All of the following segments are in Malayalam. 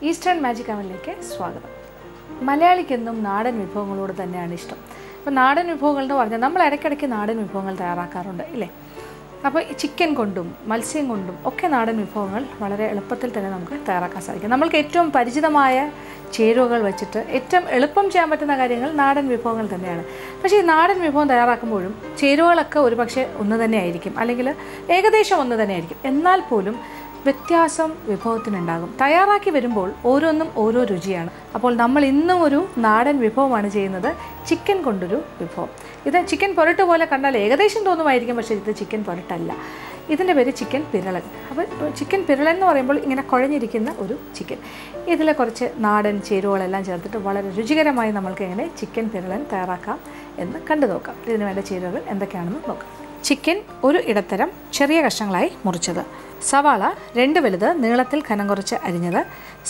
ഈസ്റ്റേൺ മാജിക് അവനിലേക്ക് സ്വാഗതം. മലയാളിക്കെന്നും നാടൻ വിഭവങ്ങളോട് തന്നെയാണ് ഇഷ്ടം. അപ്പോൾ നാടൻ വിഭവങ്ങൾ എന്ന് പറഞ്ഞാൽ നമ്മൾ ഇടയ്ക്കിടയ്ക്ക് നാടൻ വിഭവങ്ങൾ തയ്യാറാക്കാറുണ്ട് ഇല്ലേ? അപ്പോൾ ചിക്കൻ കൊണ്ടും മത്സ്യം കൊണ്ടും ഒക്കെ നാടൻ വിഭവങ്ങൾ വളരെ എളുപ്പത്തിൽ തന്നെ നമുക്ക് തയ്യാറാക്കാൻ സാധിക്കും. നമ്മൾക്ക് ഏറ്റവും പരിചിതമായ ചേരുവകൾ വെച്ചിട്ട് ഏറ്റവും എളുപ്പം ചെയ്യാൻ പറ്റുന്ന കാര്യങ്ങൾ നാടൻ വിഭവങ്ങൾ തന്നെയാണ്. പക്ഷേ ഈ നാടൻ വിഭവം തയ്യാറാക്കുമ്പോഴും ചേരുവകളൊക്കെ ഒരുപക്ഷെ ഒന്ന് തന്നെ ആയിരിക്കും, അല്ലെങ്കിൽ ഏകദേശം ഒന്ന് തന്നെ ആയിരിക്കും. എന്നാൽ പോലും വ്യത്യാസം വിഭവത്തിനുണ്ടാകും. തയ്യാറാക്കി വരുമ്പോൾ ഓരോന്നും ഓരോ രുചിയാണ്. അപ്പോൾ നമ്മൾ ഇന്നും ഒരു നാടൻ വിഭവമാണ് ചെയ്യുന്നത്, ചിക്കൻ കൊണ്ടൊരു വിഭവം. ഇത് ചിക്കൻ പൊരട്ട് പോലെ കണ്ടാൽ ഏകദേശം തോന്നുമായിരിക്കും, പക്ഷേ ഇത് ചിക്കൻ പൊരട്ടല്ല. ഇതിൻ്റെ പേര് ചിക്കൻ പിരളൻ. അപ്പോൾ ചിക്കൻ പിരളൻ എന്ന് പറയുമ്പോൾ ഇങ്ങനെ കുഴഞ്ഞിരിക്കുന്ന ഒരു ചിക്കൻ. ഇതിൽ കുറച്ച് നാടൻ ചേരുവകളെല്ലാം ചേർത്തിട്ട് വളരെ രുചികരമായി നമ്മൾക്ക് എങ്ങനെ ചിക്കൻ പിരളൻ തയ്യാറാക്കാം എന്ന് കണ്ടു നോക്കാം. ഇതിന് വേണ്ട ചേരുവകൾ എന്തൊക്കെയാണെന്ന് നോക്കാം. ചിക്കൻ ഒരു ഇടത്തരം ചെറിയ കഷ്ണങ്ങളായി മുറിച്ചത്, സവാള 2 വലുത് നീളത്തിൽ കനം കുറച്ച് അരിഞ്ഞത്,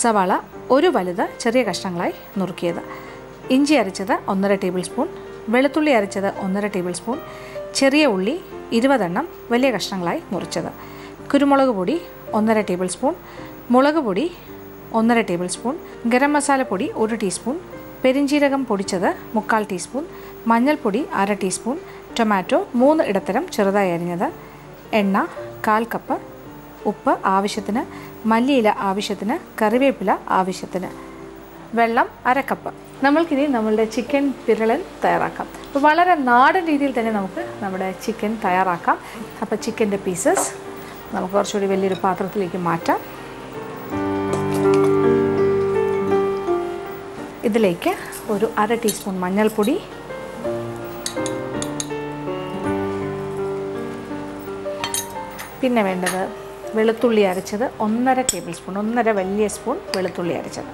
സവാള 1 വലുത് ചെറിയ കഷ്ണങ്ങളായി നുറുക്കിയത്, ഇഞ്ചി അരച്ചത് 1.5 ടേബിൾ സ്പൂൺ, വെളുത്തുള്ളി അരച്ചത് 1.5 ടേബിൾ സ്പൂൺ, ചെറിയ ഉള്ളി 20 എണ്ണം വലിയ കഷ്ണങ്ങളായി മുറിച്ചത്, കുരുമുളക് പൊടി 1.5 ടേബിൾ സ്പൂൺ, മുളക് പൊടി 1.5 ടേബിൾ സ്പൂൺ, ഗരം മസാലപ്പൊടി 1 ടീസ്പൂൺ, പെരിഞ്ജീരകം പൊടിച്ചത് 1/4 ടീസ്പൂൺ, മഞ്ഞൾപ്പൊടി 1/2 ടീസ്പൂൺ, ടൊമാറ്റോ 3 ഇടത്തരം ചെറുതായി അരിഞ്ഞത്, എണ്ണ 1/4 കപ്പ്, ഉപ്പ് ആവശ്യത്തിന്, മല്ലിയില ആവശ്യത്തിന്, കറിവേപ്പില ആവശ്യത്തിന്, വെള്ളം 1/2 കപ്പ്. നമ്മൾക്കിനി നമ്മളുടെ ചിക്കൻ പിരളൻ തയ്യാറാക്കാം. അപ്പോൾ വളരെ നാടൻ രീതിയിൽ തന്നെ നമുക്ക് നമ്മുടെ ചിക്കൻ തയ്യാറാക്കാം. അപ്പോൾ ചിക്കൻ്റെ പീസസ് നമുക്ക് കുറച്ചുകൂടി വലിയൊരു പാത്രത്തിലേക്ക് മാറ്റാം. ഇതിലേക്ക് ഒരു 1/2 ടീസ്പൂൺ മഞ്ഞൾപ്പൊടി, പിന്നെ വേണ്ടത് വെളുത്തുള്ളി അരച്ചത് 1.5 ടേബിൾ സ്പൂൺ, 1.5 വലിയ സ്പൂൺ വെളുത്തുള്ളി അരച്ചത്,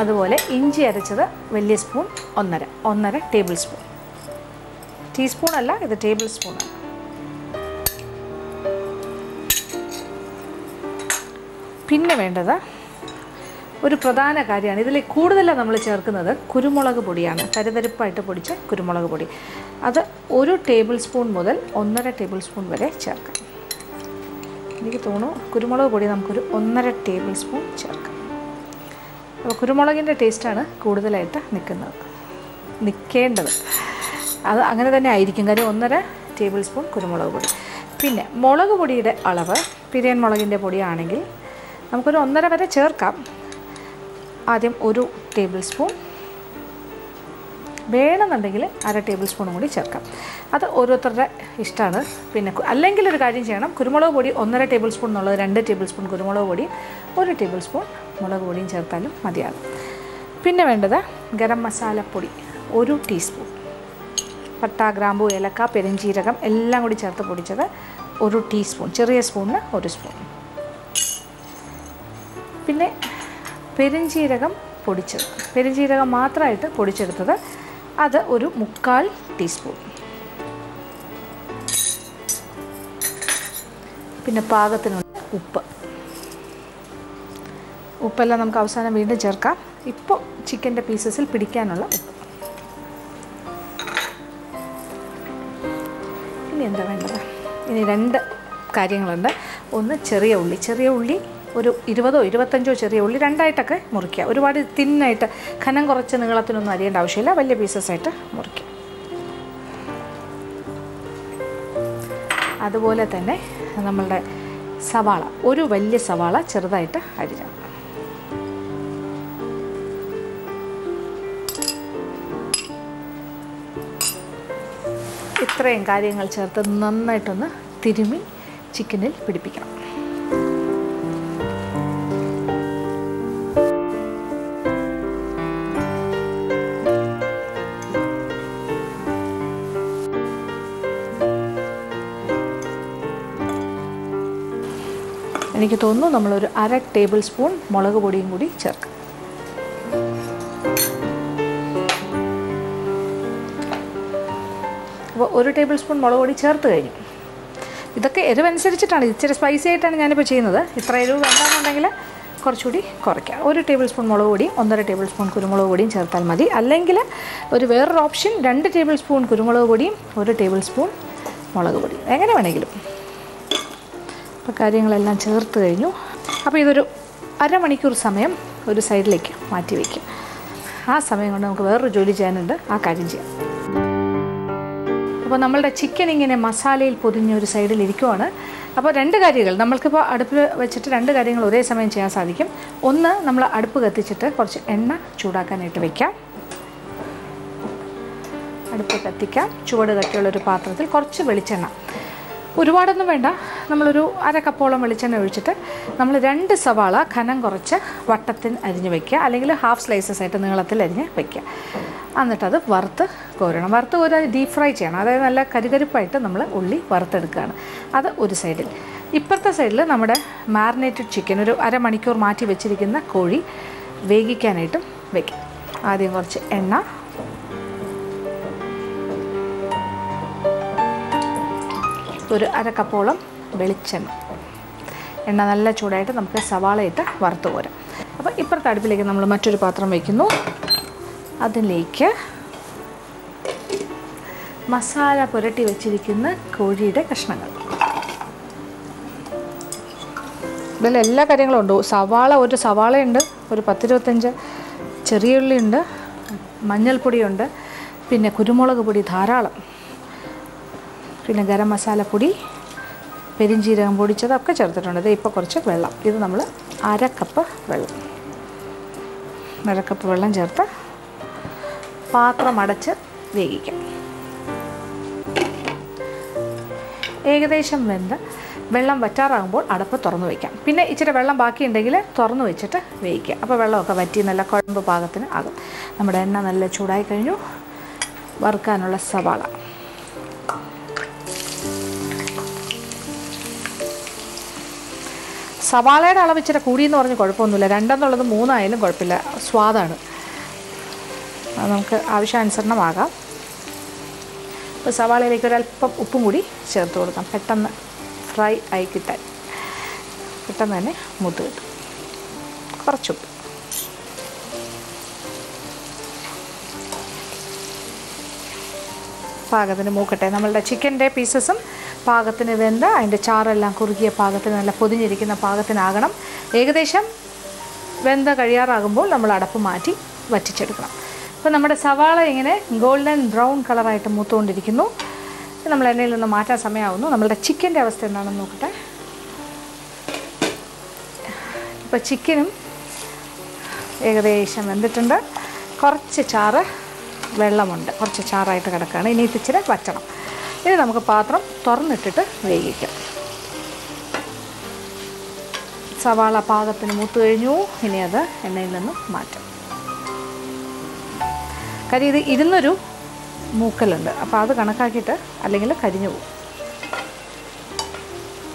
അതുപോലെ ഇഞ്ചി അരച്ചത് വലിയ സ്പൂൺ 1.5 ടേബിൾ സ്പൂൺ. ടീസ്പൂൺ അല്ല, ഇത് ടേബിൾ സ്പൂണാണ്. പിന്നെ വേണ്ടത് ഒരു പ്രധാന കാര്യമാണ്, ഇതിൽ കൂടുതലാണ് നമ്മൾ ചേർക്കുന്നത് കുരുമുളക് പൊടിയാണ്. തരിതരിപ്പായിട്ട് പൊടിച്ച കുരുമുളക് പൊടി, അത് 1 ടേബിൾ സ്പൂൺ മുതൽ 1.5 ടേബിൾ സ്പൂൺ വരെ ചേർക്കാം. എനിക്ക് തോന്നുന്നു കുരുമുളക് പൊടി നമുക്കൊരു 1.5 ടേബിൾ സ്പൂൺ ചേർക്കാം. അപ്പോൾ കുരുമുളകിൻ്റെ ടേസ്റ്റാണ് കൂടുതലായിട്ട് നിൽക്കേണ്ടത്. അത് അങ്ങനെ തന്നെ ആയിരിക്കും, കാര്യം 1.5 ടേബിൾ സ്പൂൺ കുരുമുളക് പൊടി. പിന്നെ മുളക് പൊടിയുടെ അളവ് പിരിയൻ മുളകിൻ്റെ പൊടിയാണെങ്കിൽ നമുക്കൊരു 1.5 വരെ ചേർക്കാം. ആദ്യം 1 ടേബിൾ സ്പൂൺ, വേണമെന്നുണ്ടെങ്കിൽ 1/2 ടേബിൾ സ്പൂണും കൂടി ചേർക്കാം. അത് ഓരോരുത്തരുടെ ഇഷ്ടമാണ്. പിന്നെ അല്ലെങ്കിൽ ഒരു കാര്യം ചെയ്യണം, കുരുമുളക് പൊടി 1.5 ടേബിൾ സ്പൂൺ എന്നുള്ളത് 2 ടേബിൾ സ്പൂൺ കുരുമുളക് പൊടി, 1 ടേബിൾ സ്പൂൺ മുളക് പൊടിയും ചേർത്താലും മതിയാകും. പിന്നെ വേണ്ടത് ഗരം മസാലപ്പൊടി 1 ടീസ്പൂൺ, പട്ട, ഗ്രാമ്പൂ, ഏലക്ക, പെരിഞ്ജീരകം എല്ലാം കൂടി ചേർത്ത് പൊടിച്ചത് 1 ടീസ്പൂൺ, ചെറിയ സ്പൂണിന് 1 സ്പൂൺ. പിന്നെ പെരിഞ്ജീരകം പൊടിച്ചത്, പെരിഞ്ജീരകം മാത്രമായിട്ട് പൊടിച്ചെടുത്തത്, അത് ഒരു 1/4 ടീസ്പൂൺ. പിന്നെ പാകത്തിനുള്ള ഉപ്പെല്ലാം നമുക്ക് അവസാനം വീണ്ടും ചേർക്കാം. ഇപ്പോൾ ചിക്കൻ്റെ പീസസിൽ പിടിക്കാനുള്ള ഉപ്പ്. ഇനി എന്താ വേണ്ടത്? ഇനി 2 കാര്യങ്ങളുണ്ട്. ഒന്ന് ചെറിയ ഉള്ളി ഒരു 20ഓ 25ഓ ചെറിയ ഉള്ളി 2ആയിട്ടൊക്കെ മുറിക്കുക. ഒരുപാട് തിന്നായിട്ട് ഖനം കുറച്ച് നീളത്തിനൊന്നും അരിയേണ്ട ആവശ്യമില്ല, വലിയ പീസസായിട്ട് മുറിക്കുക. അതുപോലെ തന്നെ നമ്മളുടെ സവാള, ഒരു വലിയ സവാള ചെറുതായിട്ട് അരിഞ്ഞത്. ഇത്രയും കാര്യങ്ങൾ ചേർത്ത് നന്നായിട്ടൊന്ന് തിരുമ്മി ചിക്കനിൽ പിടിപ്പിക്കണം. എനിക്ക് തോന്നുന്നു നമ്മളൊരു 1/2 ടേബിൾ സ്പൂൺ മുളക് പൊടിയും കൂടി ചേർക്കാം. അപ്പോൾ 1 ടേബിൾ സ്പൂൺ മുളക് പൊടി ചേർത്ത് കഴിഞ്ഞു. ഇതൊക്കെ എരിവനുസരിച്ചിട്ടാണ്, ഇച്ചിരി സ്പൈസി ആയിട്ടാണ് ഞാനിപ്പോൾ ചെയ്യുന്നത്. ഇത്ര എരിവ് വേണ്ടാന്നുണ്ടെങ്കിൽ കുറച്ചുകൂടി കുറയ്ക്കാം. 1 ടേബിൾ സ്പൂൺ മുളക് പൊടിയും 1.5 ടേബിൾ സ്പൂൺ കുരുമുളക് പൊടിയും ചേർത്താൽ മതി. അല്ലെങ്കിൽ വേറൊരു ഓപ്ഷൻ 2 ടേബിൾ സ്പൂൺ കുരുമുളക് പൊടിയും 1 ടേബിൾ സ്പൂൺ മുളക് പൊടി, എങ്ങനെ വേണമെങ്കിലും. അപ്പോൾ കാര്യങ്ങളെല്ലാം ചേർത്ത് കഴിഞ്ഞു. അപ്പോൾ ഇതൊരു അരമണിക്കൂർ സമയം ഒരു സൈഡിലേക്ക് മാറ്റി വയ്ക്കും. ആ സമയം കൊണ്ട് നമുക്ക് വേറൊരു ജോലി ചെയ്യാനുണ്ട്, ആ കാര്യം ചെയ്യാം. അപ്പോൾ നമ്മളുടെ ചിക്കൻ ഇങ്ങനെ മസാലയിൽ പൊതിഞ്ഞ ഒരു സൈഡിൽ ഇരിക്കുവാണ്. അപ്പോൾ രണ്ട് കാര്യങ്ങൾ നമ്മൾക്കിപ്പോൾ അടുപ്പിൽ വെച്ചിട്ട് രണ്ട് കാര്യങ്ങൾ ഒരേ സമയം ചെയ്യാൻ സാധിക്കും. ഒന്ന്, നമ്മൾ അടുപ്പ് കത്തിച്ചിട്ട് കുറച്ച് എണ്ണ ചൂടാക്കാനായിട്ട് വയ്ക്കാം. അടുപ്പ് കത്തിക്കാം. ചുവട് കട്ടിയുള്ളൊരു പാത്രത്തിൽ കുറച്ച് വെളിച്ചെണ്ണ, ഒരുപാടൊന്നും വേണ്ട, നമ്മളൊരു അര കപ്പോളം വെളിച്ചെണ്ണ ഒഴിച്ചിട്ട് നമ്മൾ 2 സവാള കനം കുറച്ച് വട്ടത്തിന് അരിഞ്ഞ് വയ്ക്കുക, അല്ലെങ്കിൽ ഹാഫ് സ്ലൈസസ് ആയിട്ട് നീളത്തിൽ അരിഞ്ഞ് വയ്ക്കുക. എന്നിട്ടത് വറുത്ത് കോരണം. വറുത്ത് കോരാൻ ഡീപ് ഫ്രൈ ചെയ്യണം, അതായത് നല്ല കരികരിപ്പായിട്ട് നമ്മൾ ഉള്ളി വറുത്തെടുക്കുകയാണ്. അത് ഒരു സൈഡിൽ. ഇപ്പുറത്തെ സൈഡിൽ നമ്മുടെ മാരിനേറ്റഡ് ചിക്കൻ, ഒരു അരമണിക്കൂർ മാറ്റി വെച്ചിരിക്കുന്ന കോഴി വേവിക്കാനായിട്ടും വയ്ക്കും. ആദ്യം കുറച്ച് എണ്ണ, ഒരു അര കപ്പോളം വെളിച്ചെണ്ണ. എണ്ണ നല്ല ചൂടായിട്ട് നമുക്ക് സവാള ഇട്ട് വറുത്ത് കോരാം. അപ്പോൾ ഇപ്പുറത്തെ അടുപ്പിലേക്ക് നമ്മൾ മറ്റൊരു പാത്രം വയ്ക്കുന്നു. അതിലേക്ക് മസാല പുരട്ടി വെച്ചിരിക്കുന്ന കോഴിയുടെ കഷ്ണങ്ങൾ. ഇതിൽ എല്ലാ കാര്യങ്ങളും ഉണ്ട്. ഒരു സവാളയുണ്ട്, ഒരു 10-25 ചെറിയ ഉള്ളിയുണ്ട്, മഞ്ഞൾപ്പൊടിയുണ്ട്, പിന്നെ കുരുമുളക് പൊടി ധാരാളം, പിന്നെ ഗരം മസാലപ്പൊടി, പെരിഞ്ചീരകം പൊടിച്ചതൊക്കെ ചേർത്തിട്ടുണ്ട്. ഇത് ഇപ്പോൾ കുറച്ച് വെള്ളം, ഇത് നമ്മൾ അര കപ്പ് വെള്ളം ചേർത്ത് പാത്രം അടച്ച് വേവിക്കാം. ഏകദേശം വെന്ത് വെള്ളം വറ്റാറാകുമ്പോൾ അടപ്പ് തുറന്നു വയ്ക്കാം. പിന്നെ ഇച്ചിരി വെള്ളം ബാക്കിയുണ്ടെങ്കിൽ തുറന്നു വെച്ചിട്ട് വേവിക്കുക. അപ്പോൾ വെള്ളമൊക്കെ വറ്റി നല്ല കുഴമ്പ് പാകത്തിന് ആകും. നമ്മുടെ എണ്ണ നല്ല ചൂടായി കഴിഞ്ഞു. വറുക്കാനുള്ള സവാള, സവാളയുടെ അളവ് ഇച്ചിരി കൂടിയെന്ന് പറഞ്ഞ് കുഴപ്പമൊന്നുമില്ല. 2 എന്നുള്ളത് 3 ആയാലും കുഴപ്പമില്ല, സ്വാദാണ്. അത് നമുക്ക് ആവശ്യാനുസരണമാകാം. അപ്പോൾ സവാളയിലേക്ക് ഒരല്പം ഉപ്പും കൂടി ചേർത്ത് കൊടുക്കാം, പെട്ടെന്ന് ഫ്രൈ ആയി കിട്ടാൻ, പെട്ടെന്ന് തന്നെ മൂത്ത് കിട്ടും. കുറച്ചുപ്പ്, പാകത്തിന് മൂക്കട്ടെ. നമ്മളുടെ ചിക്കൻ്റെ പീസസും പാകത്തിന് വെന്ത് അതിൻ്റെ ചാറെല്ലാം കുറുകിയ പാകത്തിന് നല്ല പൊതിഞ്ഞിരിക്കുന്ന പാകത്തിനാകണം. ഏകദേശം വെന്ത കഴിയാറാകുമ്പോൾ നമ്മൾ അടപ്പ് മാറ്റി വറ്റിച്ചെടുക്കണം. അപ്പോൾ നമ്മുടെ സവാള ഇങ്ങനെ ഗോൾഡൻ ബ്രൗൺ കളറായിട്ട് മൂത്തുകൊണ്ടിരിക്കുന്നു. നമ്മൾ എണ്ണയിൽ നിന്ന് മാറ്റാൻ സമയമാകുന്നു. നമ്മളുടെ ചിക്കൻ്റെ അവസ്ഥ എന്താണെന്ന് നോക്കട്ടെ. ഇപ്പോൾ ചിക്കനും ഏകദേശം വെന്തിട്ടുണ്ട്. കുറച്ച് ചാറ് വെള്ളമുണ്ട്, കുറച്ച് ചാറായിട്ട് കിടക്കുകയാണ്. ഇനി ഇച്ചിരി വറ്റണം. ഇനി നമുക്ക് പാത്രം തുറന്നിട്ടിട്ട് വേവിക്കാം. സവാള പാകത്തിന് മൂത്ത് കഴിഞ്ഞു. ഇനി അത് എണ്ണയിൽ നിന്ന് മാറ്റാം. കാര്യം ഇത് ഇരുന്നൊരു മൂക്കലുണ്ട്, അപ്പോൾ അത് കണക്കാക്കിയിട്ട്, അല്ലെങ്കിൽ കരിഞ്ഞു പോകും.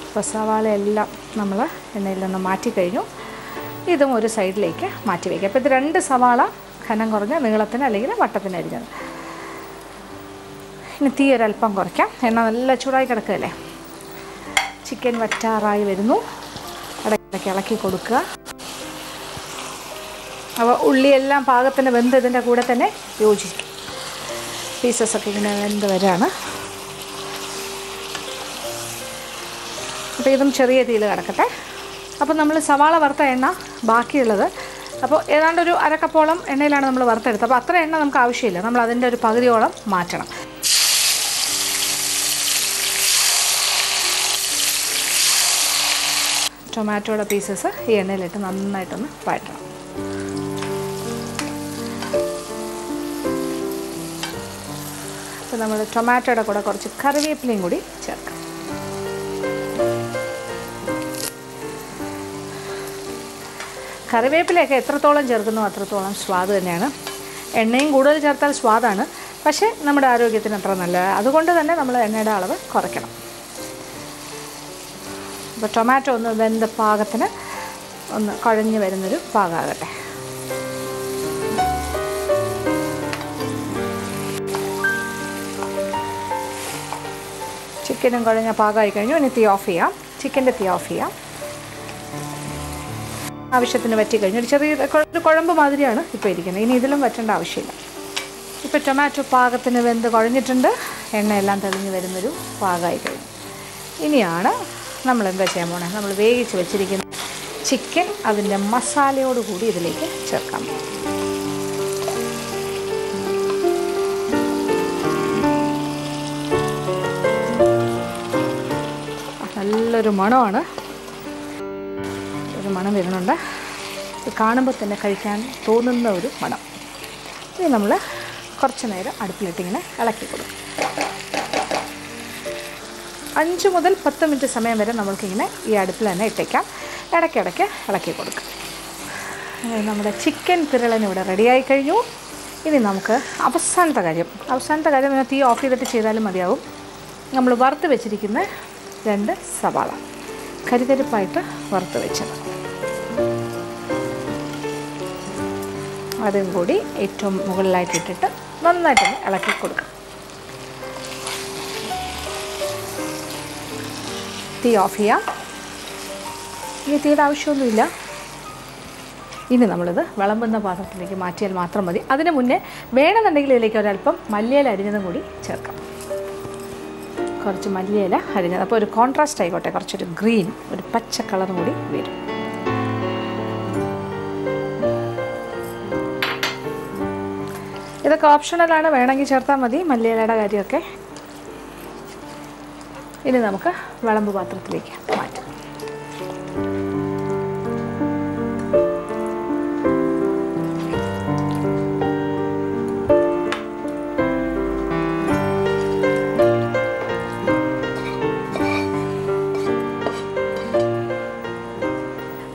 അപ്പോൾ സവാള എല്ലാം നമ്മൾ എണ്ണയിൽ നിന്ന് മാറ്റിക്കഴിഞ്ഞു. ഇതും ഒരു സൈഡിലേക്ക് മാറ്റി വയ്ക്കുക. അപ്പോൾ ഇത് 2 സവാള കനം കുറഞ്ഞ നീളത്തിന് അല്ലെങ്കിൽ വട്ടത്തിന് അരിഞ്ഞത്. ഇനി തീ ഒരല്പം കുറയ്ക്കാം. എണ്ണ നല്ല ചൂടായി കിടക്കുകയല്ലേ. ചിക്കൻ വറ്റാറായി വരുന്നു. ഇടയ്ക്കിടയ്ക്ക് ഇളക്കി കൊടുക്കുക. അപ്പോൾ ഉള്ളിയെല്ലാം പാകത്തിന് വെന്ത് ഇതിൻ്റെ കൂടെ തന്നെ യോജിക്കും. പീസസൊക്കെ ഇങ്ങനെ വെന്ത് വരാണ്. അപ്പോൾ ഇതും ചെറിയ തീയിൽ കിടക്കട്ടെ. അപ്പോൾ നമ്മൾ സവാള വറുത്ത എണ്ണ ബാക്കിയുള്ളത്, അപ്പോൾ ഏതാണ്ട് ഒരു അര കപ്പോളം എണ്ണയിലാണ് നമ്മൾ വറുത്തെടുത്തത്. അപ്പോൾ അത്ര എണ്ണ നമുക്ക് ആവശ്യമില്ല, നമ്മൾ അതിൻ്റെ ഒരു പകുതിയോളം മാറ്റണം. ടൊമാറ്റോയുടെ പീസസ് ഈ എണ്ണയിലിട്ട് നന്നായിട്ടൊന്ന് വഴറ്റണം. അപ്പോൾ നമ്മൾ ടൊമാറ്റോയുടെ കൂടെ കുറച്ച് കറിവേപ്പിലയും കൂടി ചേർക്കാം. കറിവേപ്പിലയൊക്കെ എത്രത്തോളം ചേർക്കുന്നോ അത്രത്തോളം സ്വാദ് തന്നെയാണ്. എണ്ണയും കൂടുതൽ ചേർത്താൽ സ്വാദാണ്, പക്ഷേ നമ്മുടെ ആരോഗ്യത്തിന് അത്ര നല്ലതാണ്. അതുകൊണ്ട് തന്നെ നമ്മൾ എണ്ണയുടെ അളവ് കുറയ്ക്കണം. അപ്പോൾ ടൊമാറ്റോ ഒന്ന് വെന്ത പാകത്തിന് ഒന്ന് കുഴഞ്ഞ് വരുന്നൊരു പാകമാകട്ടെ. ചിക്കനും കുഴഞ്ഞ പാകമായി കഴിഞ്ഞു. ഇനി തീ ഓഫ് ചെയ്യാം. ചിക്കൻ്റെ തീ ഓഫ് ചെയ്യാം. ആവശ്യത്തിന് വറ്റി കഴിഞ്ഞു. ഒരു ചെറിയ കുഴമ്പ് മാതിരിയാണ് ഇപ്പോൾ ഇരിക്കുന്നത്. ഇനി ഇതിലും വറ്റേണ്ട ആവശ്യമില്ല. ഇപ്പോൾ ടൊമാറ്റോ പാകത്തിന് വെന്ത് കുഴഞ്ഞിട്ടുണ്ട്. എണ്ണയെല്ലാം തെളിഞ്ഞ് വരുന്നൊരു പാകമായി കഴിഞ്ഞു. ഇനിയാണ് നമ്മൾ എന്താ ചെയ്യാൻ പോണേ, നമ്മൾ വേവിച്ച് വെച്ചിരിക്കുന്ന ചിക്കൻ അതിൻ്റെ മസാലയോടുകൂടി ഇതിലേക്ക് ചേർക്കാം. നല്ലൊരു മണമാണ്, ഒരു മണം വരുന്നുണ്ട്. ഇത് കാണുമ്പോൾ തന്നെ കഴിക്കാൻ തോന്നുന്ന ഒരു മണം. ഇത് നമ്മൾ കുറച്ച് നേരം അടുപ്പിലിട്ടിങ്ങനെ ഇളക്കി കൊടുക്കും. 5 മുതൽ 10 മിനിറ്റ് സമയം വരെ നമ്മൾക്കിങ്ങനെ ഈ അടുപ്പിൽ തന്നെ ഇട്ടേക്കാം. ഇടയ്ക്കിടയ്ക്ക് ഇളക്കി കൊടുക്കാം. നമ്മുടെ ചിക്കൻ പിരളൻ ഇവിടെ റെഡിയായി കഴിഞ്ഞു. ഇനി നമുക്ക് അവസാനത്തെ കാര്യം തീ ഓഫ് ചെയ്തിട്ട് ചെയ്താലും മതിയാവും. നമ്മൾ വറുത്ത് വെച്ചിരിക്കുന്ന 2 സവാള കരികരിപ്പായിട്ട് വറുത്ത് വെച്ചത്, അതും കൂടി ഏറ്റവും മുകളിലായിട്ട് ഇട്ടിട്ട് നന്നായിട്ടൊന്ന് ഇളക്കി കൊടുക്കാം. തീ ഓഫ് ചെയ്യാം. ഇനി തീയുടെ ആവശ്യമൊന്നുമില്ല. ഇനി നമ്മളിത് വിളമ്പുന്ന പാത്രത്തിലേക്ക് മാറ്റിയാൽ മാത്രം മതി. അതിന് മുന്നേ വേണമെന്നുണ്ടെങ്കിൽ ഇതിലേക്ക് ഒരല്പം മല്ലിയില അരിഞ്ഞതും കൂടി ചേർക്കാം. കുറച്ച് മല്ലിയില അരിഞ്ഞത്, അപ്പോൾ ഒരു കോൺട്രാസ്റ്റ് ആയിക്കോട്ടെ, കുറച്ചൊരു ഗ്രീൻ, ഒരു പച്ച കളറും കൂടി വരും. ഇതൊക്കെ ഓപ്ഷണലാണ്, വേണമെങ്കിൽ ചേർത്താൽ മതി മല്ലിയിലയുടെ കാര്യമൊക്കെ. ഇനി നമുക്ക് വിളമ്പ് പാത്രത്തിലേക്ക് മാറ്റാം.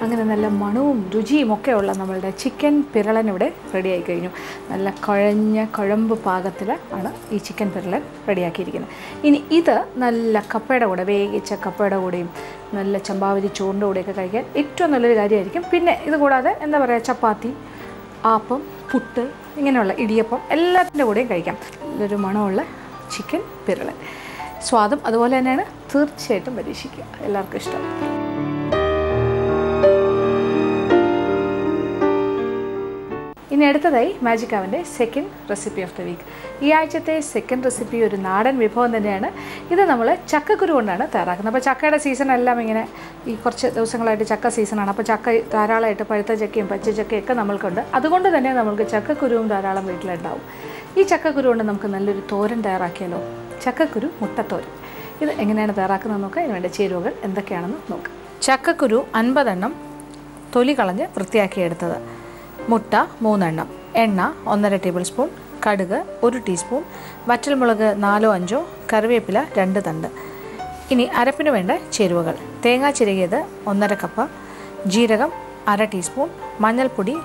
അങ്ങനെ നല്ല മണവും രുചിയും ഒക്കെയുള്ള നമ്മളുടെ ചിക്കൻ പിരളൻ ഇവിടെ റെഡിയായി കഴിഞ്ഞു. നല്ല കുഴമ്പ് പാകത്തിൽ ആണ് ഈ ചിക്കൻ പിരളൻ റെഡിയാക്കിയിരിക്കുന്നത്. ഇനി ഇത് നല്ല കപ്പയുടെ കൂടെ, വേവിച്ച കപ്പയുടെ കൂടെയും നല്ല ചമ്പാവരി ചോറിൻ്റെ കൂടെയൊക്കെ കഴിക്കാൻ ഏറ്റവും നല്ലൊരു കാര്യമായിരിക്കും. പിന്നെ ഇത് കൂടാതെ എന്താ പറയുക, ചപ്പാത്തി, ആപ്പം, പുട്ട്, ഇങ്ങനെയുള്ള ഇടിയപ്പം എല്ലാത്തിൻ്റെ കൂടെയും കഴിക്കാം. നല്ലൊരു മണമുള്ള ചിക്കൻ പിരളൻ. സ്വാദും അതുപോലെ തന്നെയാണ്. തീർച്ചയായിട്ടും പരീക്ഷിക്കുക, എല്ലാവർക്കും ഇഷ്ടം. ഇനി അടുത്തതായി മാജിക് അവൻ്റെ second recipe of the week. ഈ ആഴ്ചത്തെ സെക്കൻഡ് റെസിപ്പി ഒരു നാടൻ വിഭവം തന്നെയാണ്. ഇത് നമ്മൾ ചക്കക്കുരു കൊണ്ടാണ് തയ്യാറാക്കുന്നത്. അപ്പോൾ ചക്കയുടെ സീസൺ എല്ലാം ഇങ്ങനെ ഈ കുറച്ച് ദിവസങ്ങളായിട്ട് ചക്ക സീസണാണ്. അപ്പോൾ ചക്ക ധാരാളമായിട്ട് പഴുത്ത ചക്കയും പച്ച ചക്കയൊക്കെ നമ്മൾക്കുണ്ട്. അതുകൊണ്ട് തന്നെ നമ്മൾക്ക് ചക്കക്കുരുവും ധാരാളം വീട്ടിലുണ്ടാവും. ഈ ചക്കക്കുരു കൊണ്ട് നമുക്ക് നല്ലൊരു തോരൻ തയ്യാറാക്കിയാലോ, ചക്കക്കുരു മുട്ടത്തോരൻ. ഇത് എങ്ങനെയാണ് തയ്യാറാക്കുന്നത് നോക്കാം. ഇതിന് വേണ്ട ചേരുവകൾ എന്തൊക്കെയാണെന്ന് നോക്കാം. ചക്കക്കുരു 50 എണ്ണം തൊലി കളഞ്ഞ് വൃത്തിയാക്കിയെടുത്തത്, മുട്ട 3 എണ്ണം, എണ്ണ 1.5 ടേബിൾ സ്പൂൺ, കടുക് 1 ടീസ്പൂൺ, വറ്റൽമുളക് 4-5, കറിവേപ്പില 2 തണ്ട്. ഇനി അരപ്പിന് വേണ്ട ചേരുവകൾ: തേങ്ങ ചിരകിയത് 1.5 കപ്പ്, ജീരകം 1/2 ടീസ്പൂൺ, മഞ്ഞൾപ്പൊടി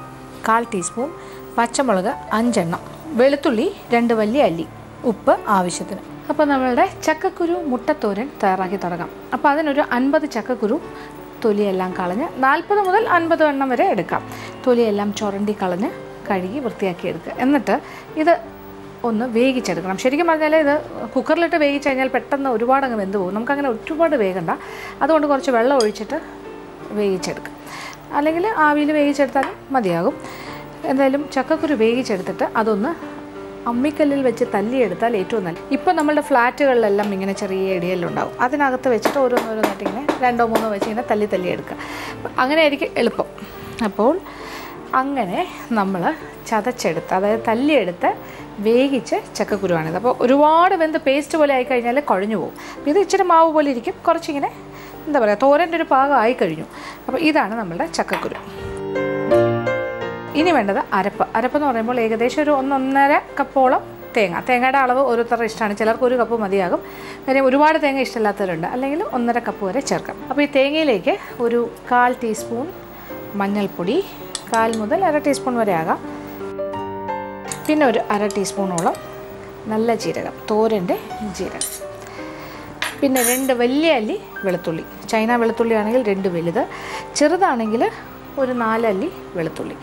1/4 ടീസ്പൂൺ, പച്ചമുളക് 5 എണ്ണം, വെളുത്തുള്ളി 2 വലിയ അല്ലി, ഉപ്പ് ആവശ്യത്തിന്. അപ്പോൾ നമ്മളുടെ ചക്കക്കുരു മുട്ടത്തോരൻ തയ്യാറാക്കി തുടങ്ങാം. അപ്പോൾ അതിനൊരു 50 ചക്കക്കുരു തൊലിയെല്ലാം കളഞ്ഞ് 40 മുതൽ 50 എണ്ണം വരെ എടുക്കാം. തൊലിയെല്ലാം ചുരണ്ടി കളഞ്ഞ് കഴുകി വൃത്തിയാക്കി എടുക്കുക. എന്നിട്ട് ഇത് ഒന്ന് വേവിച്ചെടുക്കണം. ശരിക്കും പറഞ്ഞാൽ ഇത് കുക്കറിലിട്ട് വേവിച്ച് കഴിഞ്ഞാൽ പെട്ടെന്ന് ഒരുപാട് അങ്ങ് വെന്ത് പോകും. നമുക്കങ്ങനെ ഒരുപാട് വേകണ്ട. അതുകൊണ്ട് കുറച്ച് വെള്ളം ഒഴിച്ചിട്ട് വേവിച്ചെടുക്കുക. അല്ലെങ്കിൽ ആവിയിൽ വേവിച്ചെടുത്താലും മതിയാകും. എന്തായാലും ചക്കക്കുരു വേവിച്ചെടുത്തിട്ട് അതൊന്ന് അമ്മിക്കല്ലിൽ വെച്ച് തല്ലിയെടുത്താൽ ഏറ്റവും നല്ല. ഇപ്പോൾ നമ്മളുടെ ഫ്ലാറ്റുകളിലെല്ലാം ഇങ്ങനെ ചെറിയ ഇടിയെല്ലുണ്ടാവും. അതിനകത്ത് വെച്ചിട്ട് ഓരോന്നോരോന്നായിട്ട് ഇങ്ങനെ 2-3 വെച്ച് ഇങ്ങനെ തല്ലിയെടുക്കുക. അങ്ങനെ ആയിരിക്കും എളുപ്പം. അപ്പോൾ അങ്ങനെ നമ്മൾ ചതച്ചെടുത്ത്, അതായത് തല്ലിയെടുത്ത് വേവിച്ച് ചക്കക്കുരുവാണിത്. അപ്പോൾ ഒരുപാട് വെന്ത് പേസ്റ്റ് പോലെ ആയിക്കഴിഞ്ഞാൽ കുഴഞ്ഞു പോകും. ഇത് ഇച്ചിരി മാവ് പോലെ ഇരിക്കും. കുറച്ചിങ്ങനെ എന്താ പറയുക, തോരൻ്റെ ഒരു പാകം ആയിക്കഴിഞ്ഞു. അപ്പോൾ ഇതാണ് നമ്മളുടെ ചക്കക്കുരു. ഇനി വേണ്ടത് അരപ്പെന്ന് പറയുമ്പോൾ ഏകദേശം ഒരു 1-1.5 കപ്പോളം തേങ്ങയുടെ അളവ് ഓരോരുത്തരുടെ ഇഷ്ടമാണ്. ചിലർക്ക് 1 കപ്പ് മതിയാകും. കാര്യം ഒരുപാട് തേങ്ങ ഇഷ്ടമില്ലാത്തവരുണ്ട്. അല്ലെങ്കിൽ 1.5 കപ്പ് വരെ ചേർക്കാം. അപ്പോൾ ഈ തേങ്ങയിലേക്ക് ഒരു 1/4 ടീസ്പൂൺ മഞ്ഞൾപ്പൊടി, 1/4 മുതൽ 1/2 ടീസ്പൂൺ വരെ ആകാം. പിന്നെ ഒരു 1/2 ടീസ്പൂണോളം നല്ല ജീരകം, തോരൻ്റെ ജീരകം. പിന്നെ 2 വലിയ അല്ലി വെളുത്തുള്ളി. ചൈന വെളുത്തുള്ളി ആണെങ്കിൽ 2 വലുത്, ചെറുതാണെങ്കിൽ ഒരു 4 അല്ലി വെളുത്തുള്ളി.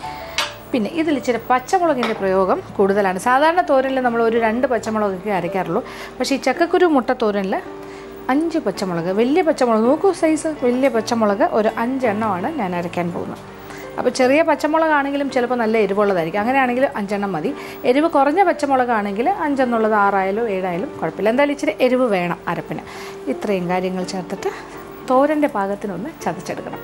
പിന്നെ ഇതിൽ ഇച്ചിരി പച്ചമുളകിൻ്റെ പ്രയോഗം കൂടുതലാണ്. സാധാരണ തോരനിൽ നമ്മൾ ഒരു 2 പച്ചമുളകൊക്കെ അരയ്ക്കാറുള്ളൂ. പക്ഷേ ഈ ചക്കക്കുരു മുട്ട തോരനിൽ 5 പച്ചമുളക്, വലിയ പച്ചമുളക്, നോക്കൂ സൈസ്, വലിയ പച്ചമുളക് ഒരു 5 എണ്ണമാണ് ഞാൻ അരയ്ക്കാൻ പോകുന്നത്. അപ്പോൾ ചെറിയ പച്ചമുളകാണെങ്കിലും ചിലപ്പോൾ നല്ല എരിവുള്ളതായിരിക്കും. അങ്ങനെയാണെങ്കിൽ 5 എണ്ണം മതി. എരിവ് കുറഞ്ഞ പച്ചമുളകാണെങ്കിൽ 5 എന്നുള്ളത് 6 ആയാലും 7 ആയാലും കുഴപ്പമില്ല. എന്തായാലും ഇച്ചിരി എരിവ് വേണം അരപ്പിന്. ഇത്രയും കാര്യങ്ങൾ ചേർത്തിട്ട് തോരൻ്റെ പാകത്തിനൊന്ന് ചതച്ചെടുക്കണം.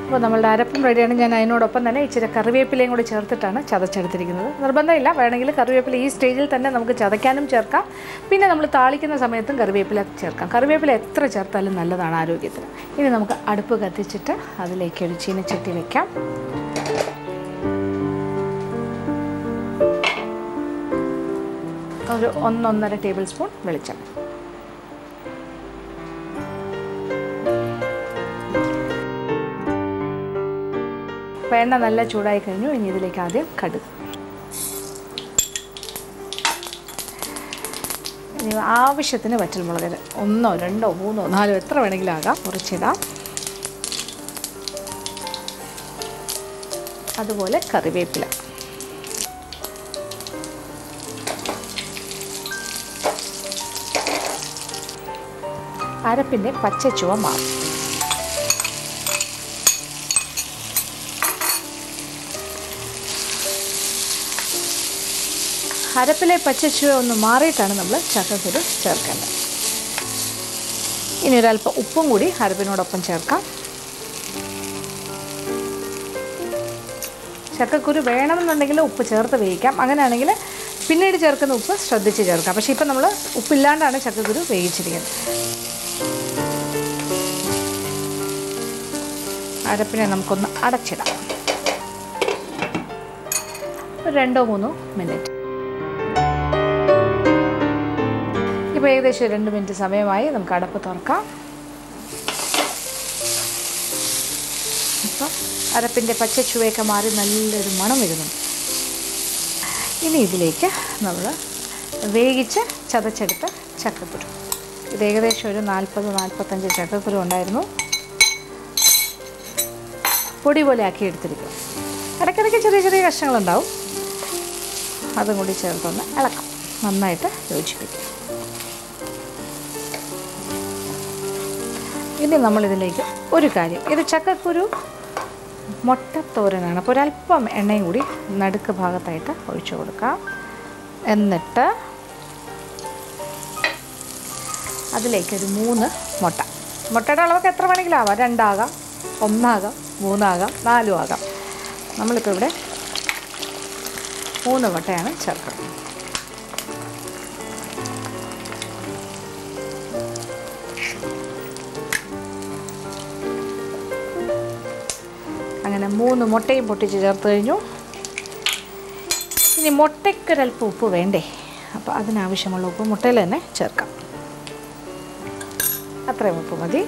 അപ്പോൾ നമ്മളുടെ അരപ്പും റെഡിയാണ്. ഞാൻ അതിനോടൊപ്പം തന്നെ ഇച്ചിരി കറിവേപ്പിലയും കൂടി ചേർത്തിട്ടാണ് ചതച്ചെടുത്തിരിക്കുന്നത്. നിർബന്ധമില്ല, വേണമെങ്കിൽ കറിവേപ്പില ഈ സ്റ്റേജിൽ തന്നെ നമുക്ക് ചതയ്ക്കാനും ചേർക്കാം. പിന്നെ നമ്മൾ താളിക്കുന്ന സമയത്തും കറിവേപ്പില ചേർക്കാം. കറിവേപ്പില എത്ര ചേർത്താലും നല്ലതാണ് ആരോഗ്യത്തിന്. ഇനി നമുക്ക് അടുപ്പ് കത്തിച്ചിട്ട് അതിലേക്ക് ഒരു ചീനച്ചട്ടി വയ്ക്കാം. ഒരു 1-1.5 ടേബിൾ സ്പൂൺ വെളിച്ചെണ്ണ. എണ്ണ നല്ല ചൂടായി കഴിഞ്ഞു. ഇനി ഇതിലേക്ക് ആദ്യം കടുക്, ഇനി ആവശ്യത്തിന് വറ്റൽമുളക് 1, 2, 3, 4 എത്ര വേണമെങ്കിലും ആകാം, മുറിച്ചിടാം. അതുപോലെ കറിവേപ്പില, അരപ്പിൻ്റെ പച്ചച്ചുവ മാറും. അരപ്പിലെ പച്ചച്ചുവ ഒന്ന് മാറിയിട്ടാണ് നമ്മൾ ചക്കക്കുരു ചേർക്കേണ്ടത്. ഇനി ഒരല്പം ഉപ്പും കൂടി അരപ്പിനോടൊപ്പം ചേർക്കാം. ചക്കക്കുരു വേണമെന്നുണ്ടെങ്കിൽ ഉപ്പ് ചേർത്ത് വേവിക്കാം. അങ്ങനെയാണെങ്കിൽ പിന്നീട് ചേർക്കുന്ന ഉപ്പ് ശ്രദ്ധിച്ച് ചേർക്കാം. പക്ഷേ ഇപ്പം നമ്മൾ ഉപ്പില്ലാണ്ടാണ് ചക്കക്കുരു വേവിച്ചിരിക്കുന്നത്. അരപ്പിനെ നമുക്കൊന്ന് അടച്ചിടാം. 2-3 മിനിറ്റ്. ഇപ്പോൾ ഏകദേശം 2 മിനിറ്റ് സമയമായി. നമുക്ക് അടപ്പ് തുറക്കാം. അപ്പം അരപ്പിൻ്റെ പച്ചച്ചുവയൊക്കെ മാറി നല്ലൊരു മണം വരുന്നുണ്ട്. ഇനി ഇതിലേക്ക് നമ്മൾ വേവിച്ച് ചതച്ചെടുത്ത ചക്കക്കുരു, ഇത് ഏകദേശം ഒരു 40-45 ചക്കക്കുരു ഉണ്ടായിരുന്നു, പൊടി പോലെ ആക്കി എടുത്തിരിക്കും. ഇടയ്ക്കിടയ്ക്ക് ചെറിയ ചെറിയ കഷ്ണങ്ങളുണ്ടാവും. അതും കൂടി ചേർത്തൊന്ന് ഇളക്കാം. നന്നായിട്ട് യോജിപ്പിക്കും. ഇനി നമ്മളിതിലേക്ക് ഒരു കാര്യം, ഇത് ചക്കക്കുരു മുട്ടത്തോരനാണ്. അപ്പോൾ ഒരല്പം എണ്ണയും കൂടി നടുക്ക് ഭാഗത്തായിട്ട് ഒഴിച്ചു കൊടുക്കാം. എന്നിട്ട് അതിലേക്കൊരു 3 മുട്ട. മുട്ടയുടെ അളവൊക്കെ എത്ര വേണമെങ്കിലും ആവാം. 2 ആകാം, 1 ആകാം, 3 ആകാം, 4 ആകാം. നമ്മളിപ്പോൾ ഇവിടെ 3 മുട്ടയാണ് ചേർക്കുന്നത്. അങ്ങനെ 3 മുട്ടയും പൊട്ടിച്ച് ചേർത്ത് കഴിഞ്ഞു. ഇനി മുട്ടയ്ക്കൊരല്പം ഉപ്പ് വേണ്ടേ? അപ്പോൾ അതിനാവശ്യമുള്ള ഉപ്പ് മുട്ടയിൽ തന്നെ ചേർക്കാം. അത്രയും ഉപ്പ് മതി.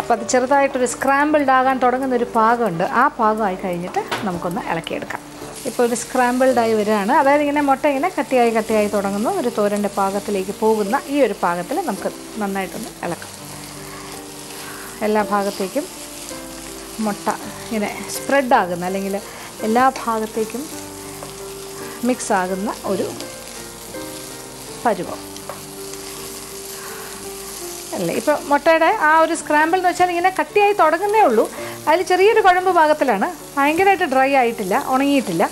അപ്പോൾ അത് ചെറുതായിട്ടൊരു സ്ക്രാമ്പിൾഡ് ആകാൻ തുടങ്ങുന്നൊരു പാകമുണ്ട്. ആ പാകമായി കഴിഞ്ഞിട്ട് നമുക്കൊന്ന് ഇളക്കിയെടുക്കാം. ഇപ്പോൾ ഒരു സ്ക്രാമ്പിൾഡായി വരികയാണ്. അതായത് ഇങ്ങനെ മുട്ട ഇങ്ങനെ കട്ടിയായി തുടങ്ങുന്നു. ഒരു തോരൻ്റെ പാകത്തിലേക്ക് പോകുന്ന ഈ ഒരു പാകത്തിൽ നമുക്ക് നന്നായിട്ടൊന്ന് ഇളക്കാം. എല്ലാ ഭാഗത്തേക്കും മുട്ട ഇങ്ങനെ സ്പ്രെഡാകുന്ന, അല്ലെങ്കിൽ എല്ലാ ഭാഗത്തേക്കും മിക്സ് ആകുന്ന ഒരു പരുവം അല്ലേ. ഇപ്പോൾ മുട്ടയുടെ ആ ഒരു സ്ക്രാമ്പിൾ എന്ന് വെച്ചാൽ ഇങ്ങനെ കട്ടിയായി തുടങ്ങുന്നേ ഉള്ളൂ. അതിൽ ചെറിയൊരു കുഴമ്പ് പാകത്തിലാണ്. ഭയങ്കരമായിട്ട് ഡ്രൈ ആയിട്ടില്ല, ഉണങ്ങിയിട്ടില്ല.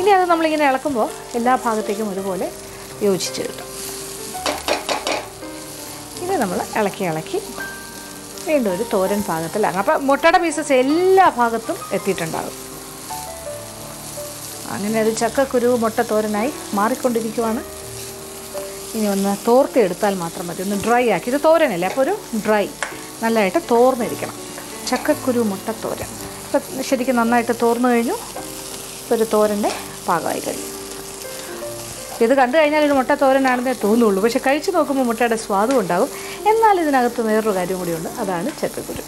ഇനി അത് നമ്മളിങ്ങനെ ഇളക്കുമ്പോൾ എല്ലാ ഭാഗത്തേക്കും ഒരുപോലെ യോജിച്ച് കിട്ടും. ഇത് നമ്മൾ ഇളക്കി വീണ്ടും ഒരു തോരൻ പാകത്തിലാകും. അപ്പോൾ മുട്ടയുടെ പീസസ് എല്ലാ ഭാഗത്തും എത്തിയിട്ടുണ്ടാകും. അങ്ങനെ ഒരു ചക്കക്കുരു മുട്ട തോരനായി മാറിക്കൊണ്ടിരിക്കുവാണ്. ഇനി ഒന്ന് തോർത്തിയെടുത്താൽ മാത്രം മതി. ഒന്ന് ഡ്രൈ ആക്കി. ഇത് തോരനല്ലേ, അപ്പോൾ ഒരു ഡ്രൈ നല്ലതായിട്ട് തോർന്നിരിക്കണം. ചക്കക്കുരു മുട്ടത്തോരൻ ഇപ്പം ശരിക്കും നന്നായിട്ട് തോർന്നു കഴിഞ്ഞു. ഒരു തോരൻ്റെ പാകമായി കഴിഞ്ഞു. ഇത് കണ്ടു കഴിഞ്ഞാൽ ഒരു മുട്ടത്തോരനാണെന്നേ തോന്നുള്ളൂ. പക്ഷെ കഴിച്ച് നോക്കുമ്പോൾ മുട്ടയുടെ സ്വാദും ഉണ്ടാകും. എന്നാൽ ഇതിനകത്ത് വേറൊരു കാര്യം കൂടിയുണ്ട്, അതാണ് ചക്കക്കുരു.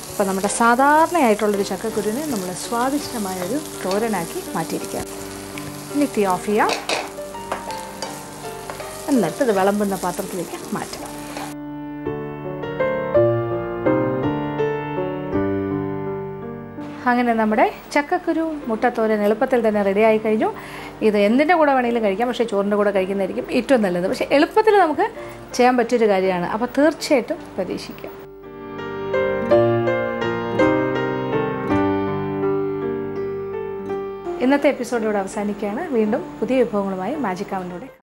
അപ്പോൾ നമ്മുടെ സാധാരണയായിട്ടുള്ളൊരു ചക്കക്കുരുവിനെ നമ്മൾ സ്വാദിഷ്ടമായൊരു തോരനാക്കി മാറ്റിയിരിക്കുകയാണ്. ഇനി തീ ഓഫ് ചെയ്യാം. എന്നിട്ട് ഇത് വിളമ്പുന്ന പാത്രത്തിലേക്ക് മാറ്റാം. അങ്ങനെ നമ്മുടെ ചക്കക്കുരു മുട്ടത്തോരൻ എളുപ്പത്തിൽ തന്നെ റെഡിയായി കഴിഞ്ഞു. ഇത് എന്തിൻ്റെ കൂടെ വേണമെങ്കിലും കഴിക്കാം, പക്ഷേ ചോറിൻ്റെ കൂടെ കഴിക്കുന്നതായിരിക്കും ഏറ്റവും നല്ലത്. പക്ഷേ എളുപ്പത്തിൽ നമുക്ക് ചെയ്യാൻ പറ്റിയൊരു കാര്യമാണ്. അപ്പോൾ തീർച്ചയായിട്ടും പരീക്ഷിക്കുക. ഇന്നത്തെ എപ്പിസോഡ് ഇവിടെ അവസാനിക്കുകയാണ്. വീണ്ടും പുതിയ വിഭവങ്ങളുമായി മാജിക് അവനിലൂടെ